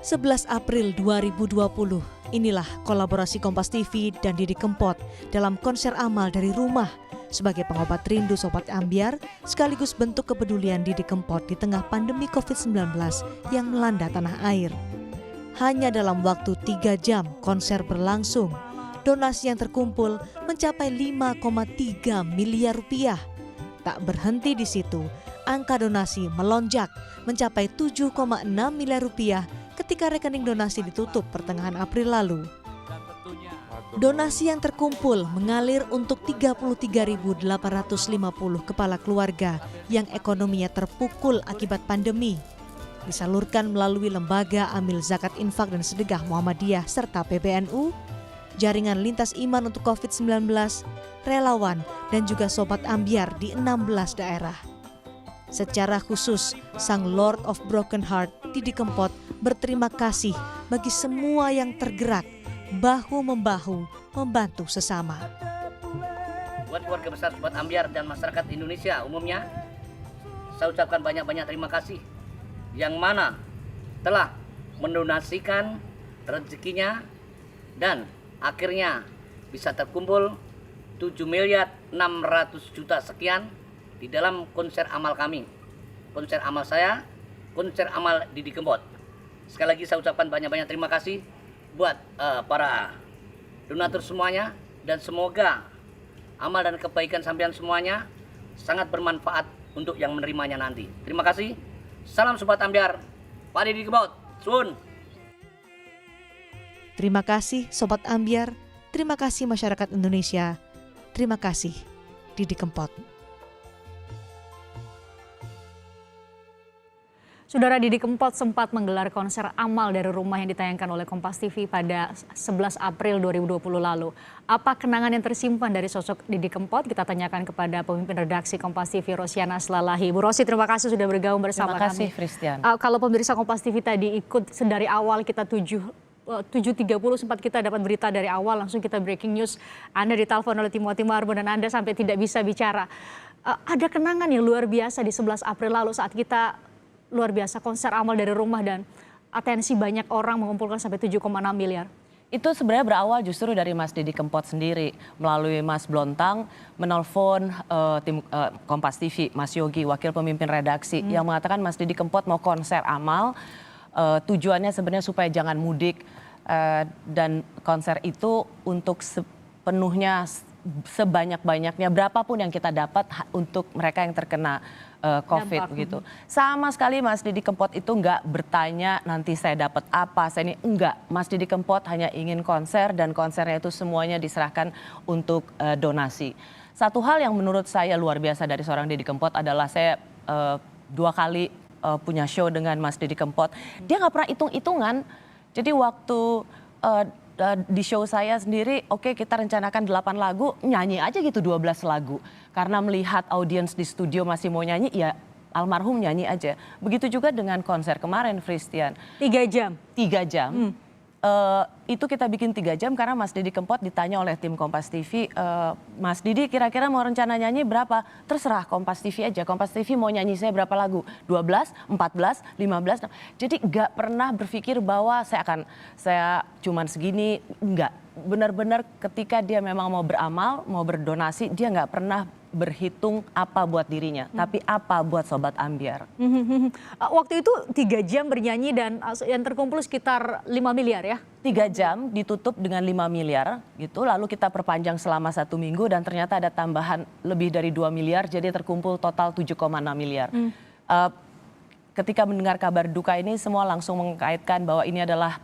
...11 April 2020, inilah kolaborasi Kompas TV dan Didi Kempot dalam konser amal dari rumah sebagai pengobat rindu Sobat Ambyar, sekaligus bentuk kepedulian Didi Kempot di tengah pandemi COVID-19 yang melanda tanah air. Hanya dalam waktu 3 jam konser berlangsung, donasi yang terkumpul mencapai 5,3 miliar rupiah. Tak berhenti di situ, angka donasi melonjak mencapai 7,6 miliar rupiah ketika rekening donasi ditutup pertengahan April lalu. Donasi yang terkumpul mengalir untuk 33.850 kepala keluarga yang ekonominya terpukul akibat pandemi. Disalurkan melalui Lembaga Amil Zakat Infak dan Sedekah Muhammadiyah serta PBNU, Jaringan Lintas Iman untuk COVID-19, relawan, dan juga Sobat Ambyar di 16 daerah. Secara khusus, Sang Lord of Broken Heart, Didi Kempot, berterima kasih bagi semua yang tergerak, bahu-membahu, membantu sesama. Buat keluarga besar Sobat Ambyar dan masyarakat Indonesia umumnya, saya ucapkan banyak-banyak terima kasih yang mana telah mendonasikan rezekinya dan akhirnya bisa terkumpul 7.600.000.000 sekian di dalam konser amal kami, konser amal saya, konser amal Didi Kempot. Sekali lagi saya ucapkan banyak-banyak terima kasih buat para donatur semuanya, dan semoga amal dan kebaikan sampean semuanya sangat bermanfaat untuk yang menerimanya nanti. Terima kasih. Salam Sobat Ambyar, Pak Didi Kempot. Sun. Terima kasih Sobat Ambyar, terima kasih masyarakat Indonesia, terima kasih Didi Kempot. Saudara, Didi Kempot sempat menggelar konser amal dari rumah yang ditayangkan oleh Kompas TV pada 11 April 2020 lalu. Apa kenangan yang tersimpan dari sosok Didi Kempot? Kita tanyakan kepada pemimpin redaksi Kompas TV, Rosiana Slalahi. Bu Rosi, terima kasih sudah bergabung bersama kami. Terima kasih, Christian. Kalau pemirsa Kompas TV tadi ikut dari awal, kita 7.30 sempat kita dapat berita dari awal, langsung kita breaking news. Anda ditelepon oleh Timothy Marbo dan Anda sampai tidak bisa bicara. Ada kenangan yang luar biasa di 11 April lalu saat kita luar biasa konser amal dari rumah dan atensi banyak orang mengumpulkan sampai 7,6 miliar. Itu sebenarnya berawal justru dari Mas Didi Kempot sendiri, melalui Mas Blontang menelpon tim Kompas TV, Mas Yogi, wakil pemimpin redaksi, yang mengatakan Mas Didi Kempot mau konser amal, tujuannya sebenarnya supaya jangan mudik, dan konser itu untuk sepenuhnya sebanyak-banyaknya berapapun yang kita dapat untuk mereka yang terkena COVID begitu. Sama sekali Mas Didi Kempot itu enggak bertanya nanti saya dapat apa, saya ini enggak. Mas Didi Kempot hanya ingin konser dan konsernya itu semuanya diserahkan untuk donasi. Satu hal yang menurut saya luar biasa dari seorang Didi Kempot adalah saya 2 kali punya show dengan Mas Didi Kempot. Dia nggak pernah hitung-hitungan. Jadi waktu di show saya sendiri, oke, kita rencanakan 8 lagu, nyanyi aja gitu 12 lagu. Karena melihat audiens di studio masih mau nyanyi, ya almarhum nyanyi aja. Begitu juga dengan konser kemarin, Christian. 3 jam? 3 jam. Itu kita bikin 3 jam karena Mas Didi Kempot ditanya oleh tim Kompas TV, Mas Didi kira-kira mau rencana nyanyi berapa? Terserah Kompas TV aja, Kompas TV mau nyanyi saya berapa lagu? 12, 14, 15. Jadi nggak pernah berpikir bahwa saya cuman segini, enggak. Benar-benar ketika dia memang mau beramal, mau berdonasi, dia nggak pernah berhitung apa buat dirinya, tapi apa buat Sobat Ambyar. Waktu itu 3 jam bernyanyi dan yang terkumpul sekitar 5 miliar ya? 3 jam ditutup dengan 5 miliar gitu, lalu kita perpanjang selama 1 minggu dan ternyata ada tambahan lebih dari 2 miliar, jadi terkumpul total 7,6 miliar. Ketika mendengar kabar duka ini, semua langsung mengkaitkan bahwa ini adalah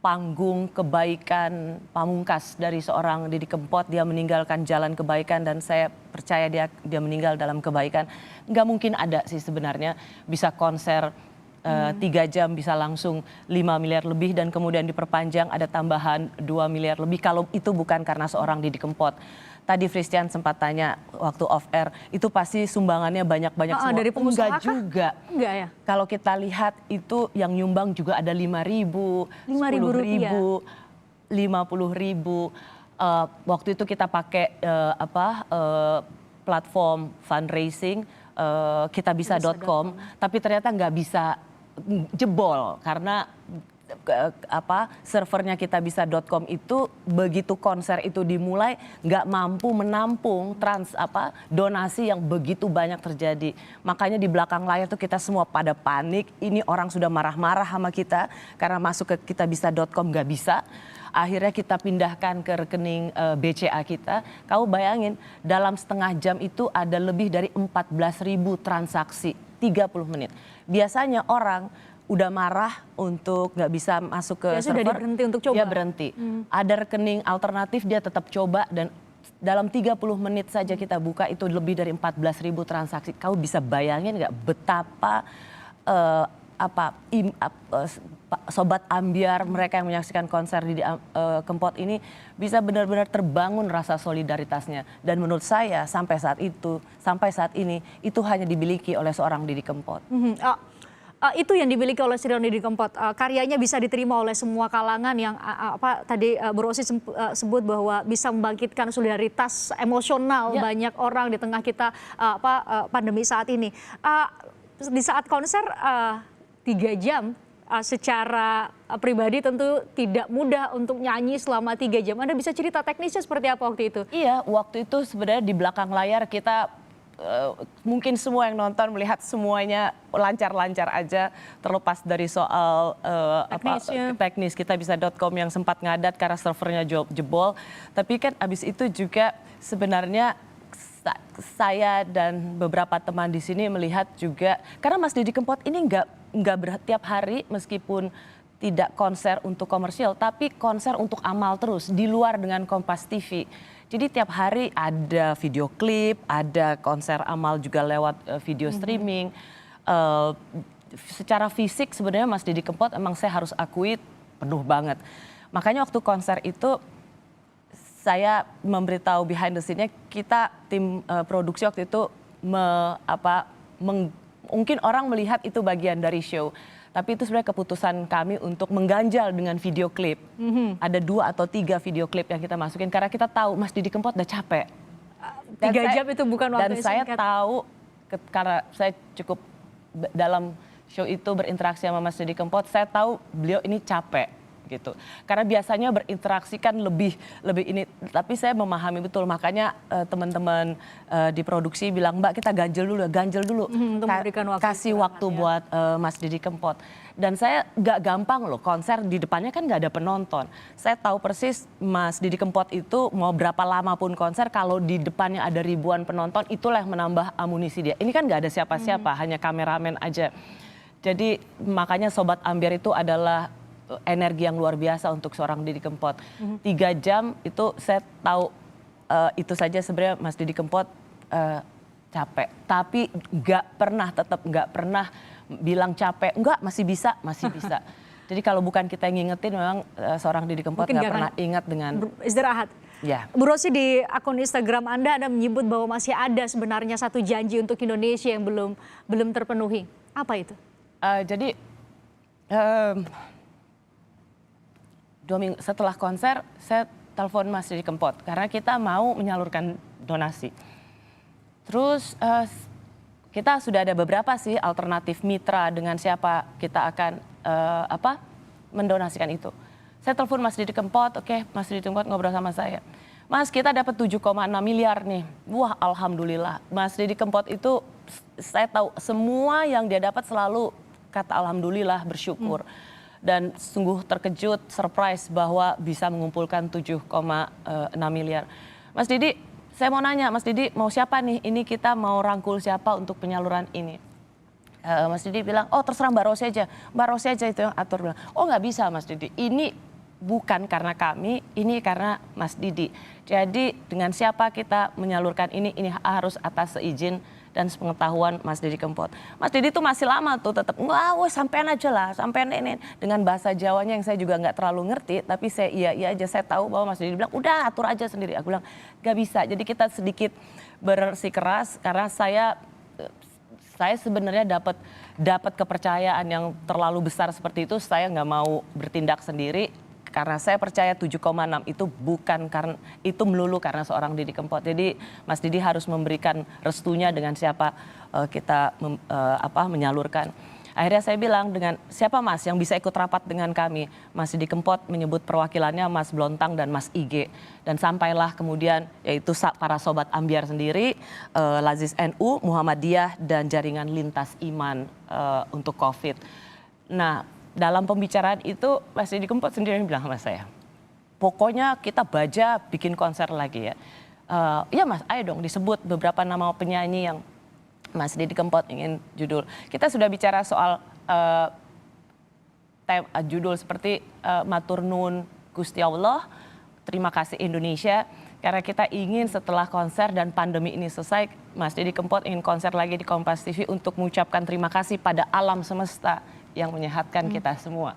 panggung kebaikan pamungkas dari seorang Didi Kempot. Dia meninggalkan jalan kebaikan dan saya percaya dia meninggal dalam kebaikan. Nggak mungkin ada sih sebenarnya bisa konser 3 jam bisa langsung 5 miliar lebih dan kemudian diperpanjang ada tambahan 2 miliar lebih kalau itu bukan karena seorang Didi Kempot. Tadi Christian sempat tanya waktu off air, itu pasti sumbangannya banyak-banyak semua. Dari pengusaha enggak juga. Enggak ya? Kalau kita lihat itu yang nyumbang juga ada 5.000, 10.000. 50.000. Waktu itu kita pakai platform fundraising kitabisa.com, tapi ternyata nggak bisa jebol karena servernya kitabisa.com itu begitu konser itu dimulai nggak mampu menampung donasi yang begitu banyak terjadi. Makanya di belakang layar tuh kita semua pada panik. Ini orang sudah marah-marah sama kita karena masuk ke kitabisa.com nggak bisa. Akhirnya kita pindahkan ke rekening BCA kita. Kamu bayangin dalam setengah jam itu ada lebih dari 14.000 transaksi 30 menit. Biasanya orang udah marah untuk nggak bisa masuk ke server. Sudah berhenti untuk coba. Dia berhenti. Ada rekening alternatif dia tetap coba dan dalam 30 menit saja kita buka itu lebih dari 14.000 transaksi. Kau bisa bayangin nggak betapa sobat ambyar mereka yang menyaksikan konser di Kempot ini bisa benar-benar terbangun rasa solidaritasnya. Dan menurut saya sampai saat ini itu hanya dimiliki oleh seorang Didi Kempot. Itu yang dimiliki oleh seorang Didi Kempot. Karyanya bisa diterima oleh semua kalangan yang tadi Bu Rosi sebut bahwa bisa membangkitkan solidaritas emosional banyak orang di tengah kita pandemi saat ini. Di saat konser 3 jam secara pribadi tentu tidak mudah untuk nyanyi selama 3 jam. Anda bisa cerita teknisnya seperti apa waktu itu? Iya, waktu itu sebenarnya di belakang layar kita mungkin semua yang nonton melihat semuanya lancar-lancar aja, terlepas dari soal teknis kitabisa.com yang sempat ngadat karena servernya jebol. Tapi kan abis itu juga sebenarnya saya dan beberapa teman di sini melihat juga karena Mas Didi Kempot ini nggak tiap hari meskipun tidak konser untuk komersial, tapi konser untuk amal terus di luar dengan Kompas TV. Jadi tiap hari ada video klip, ada konser amal juga lewat video streaming. Secara fisik sebenarnya Mas Didi Kempot emang saya harus akui penuh banget. Makanya waktu konser itu saya memberitahu behind the scene-nya, kita tim produksi waktu itu mungkin orang melihat itu bagian dari show. Tapi itu sebenarnya keputusan kami untuk mengganjal dengan video klip. Ada 2 atau 3 video klip yang kita masukin karena kita tahu Mas Didi Kempot udah capek. 3 jam itu bukan waktu yang singkat. Dan saya tahu karena saya cukup dalam show itu berinteraksi sama Mas Didi Kempot, saya tahu beliau ini capek gitu. Karena biasanya berinteraksi kan lebih ini, tapi saya memahami betul, makanya teman-teman di produksi bilang, Mbak kita ganjel dulu, untuk memberikan waktu kasih waktu buat Mas Didi Kempot. Dan saya gak gampang loh, konser di depannya kan gak ada penonton. Saya tahu persis Mas Didi Kempot itu mau berapa lama pun konser, kalau di depannya ada ribuan penonton, itulah yang menambah amunisi dia. Ini kan gak ada siapa-siapa, hanya kameramen aja. Jadi makanya Sobat Ambyar itu adalah energi yang luar biasa untuk seorang Didi Kempot. 3 jam itu saya tahu itu saja sebenarnya Mas Didi Kempot capek. Tapi tetap nggak pernah bilang capek. Enggak, masih bisa. Jadi kalau bukan kita yang ngingetin, memang seorang Didi Kempot nggak pernah ingat dengan istirahat. Ya. Bu Rosi, di akun Instagram Anda menyebut bahwa masih ada sebenarnya satu janji untuk Indonesia yang belum terpenuhi. Apa itu? Jadi 2 minggu setelah konser, saya telepon Mas Didi Kempot karena kita mau menyalurkan donasi. Terus kita sudah ada beberapa sih alternatif mitra dengan siapa kita akan mendonasikan itu. Saya telepon Mas Didi Kempot, oke, Mas Didi Kempot ngobrol sama saya. Mas, kita dapat 7,6 miliar nih. Wah, alhamdulillah. Mas Didi Kempot itu saya tahu semua yang dia dapat selalu kata alhamdulillah, bersyukur. Dan sungguh terkejut, surprise bahwa bisa mengumpulkan 7,6 miliar. Mas Didi, saya mau nanya, Mas Didi mau siapa nih? Ini kita mau rangkul siapa untuk penyaluran ini? Mas Didi bilang, oh terserah Mbak Rosi aja. Mbak Rosi aja itu yang atur. Bilang, oh nggak bisa Mas Didi, ini bukan karena kami, ini karena Mas Didi. Jadi dengan siapa kita menyalurkan ini harus atas seizin dan sepengetahuan Mas Didi Kempot. Mas Didi tuh masih lama tuh tetap, wah sampean aja lah, sampean ini. Dengan bahasa Jawanya yang saya juga nggak terlalu ngerti, tapi saya iya aja, saya tahu bahwa Mas Didi bilang, udah atur aja sendiri. Aku bilang, nggak bisa. Jadi kita sedikit bersikeras karena saya sebenarnya dapat kepercayaan yang terlalu besar seperti itu, saya nggak mau bertindak sendiri. karena saya percaya 7,6 itu bukan karena itu melulu karena seorang Didi Kempot. Jadi Mas Didi harus memberikan restunya dengan siapa kita menyalurkan. Akhirnya saya bilang dengan siapa Mas yang bisa ikut rapat dengan kami. Mas Didi Kempot menyebut perwakilannya Mas Blontang dan Mas IG. Dan sampailah kemudian yaitu para sobat Ambyar sendiri, Lazis NU, Muhammadiyah dan jaringan Lintas Iman untuk COVID. Nah, dalam pembicaraan itu Mas Didi Kempot sendiri yang bilang sama saya, pokoknya kita baja bikin konser lagi ya. Iya Mas, ayo dong disebut beberapa nama penyanyi yang Mas Didi Kempot ingin judul. Kita sudah bicara soal judul seperti Matur Nuwun Gusti Allah, Terima Kasih Indonesia. Karena kita ingin setelah konser dan pandemi ini selesai, Mas Didi Kempot ingin konser lagi di Kompas TV untuk mengucapkan terima kasih pada alam semesta yang menyehatkan kita semua.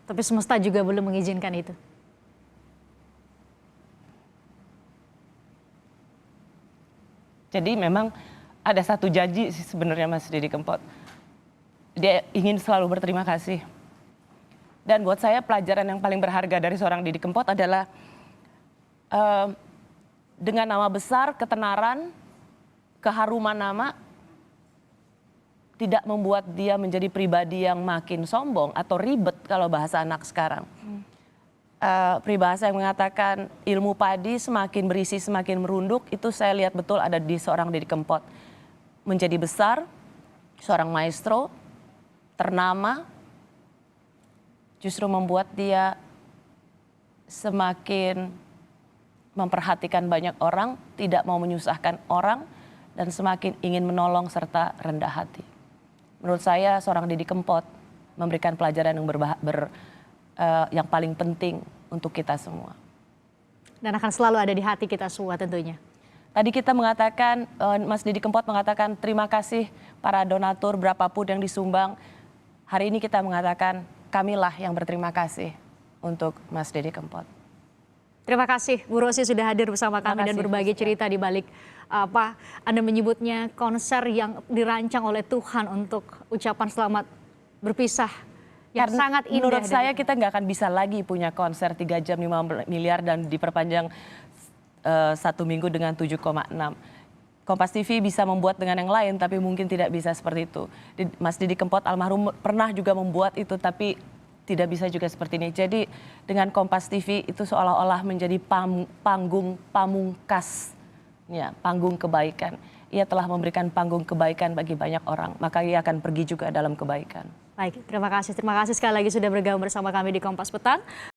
Tapi semesta juga belum mengizinkan itu. Jadi memang ada satu janji sih sebenarnya Mas Didi Kempot. Dia ingin selalu berterima kasih. Dan buat saya pelajaran yang paling berharga dari seorang Didi Kempot adalah dengan nama besar, ketenaran, keharuman nama, tidak membuat dia menjadi pribadi yang makin sombong atau ribet kalau bahasa anak sekarang. Peribahasa yang mengatakan ilmu padi semakin berisi semakin merunduk, itu saya lihat betul ada di seorang Didi Kempot. Menjadi besar, seorang maestro, ternama, justru membuat dia semakin memperhatikan banyak orang, tidak mau menyusahkan orang, dan semakin ingin menolong serta rendah hati. Menurut saya seorang Didi Kempot memberikan pelajaran yang yang paling penting untuk kita semua. Dan akan selalu ada di hati kita semua tentunya. Tadi kita mengatakan, Mas Didi Kempot mengatakan terima kasih para donatur berapapun yang disumbang. Hari ini kita mengatakan kamilah yang berterima kasih untuk Mas Didi Kempot. Terima kasih Bu Rosi sudah hadir bersama kami dan berbagi cerita di balik Anda menyebutnya konser yang dirancang oleh Tuhan untuk ucapan selamat berpisah. Yang sangat indah. Menurut saya kita nggak akan bisa lagi punya konser 3 jam 5 miliar dan diperpanjang 1 minggu dengan 7,6. Kompas TV bisa membuat dengan yang lain tapi mungkin tidak bisa seperti itu. Mas Didi Kempot almarhum pernah juga membuat itu tapi tidak bisa juga seperti ini. Jadi dengan Kompas TV itu seolah-olah menjadi panggung pamungkas, ya, panggung kebaikan. Ia telah memberikan panggung kebaikan bagi banyak orang, maka ia akan pergi juga dalam kebaikan. Baik, terima kasih sekali lagi sudah bergabung bersama kami di Kompas Petang.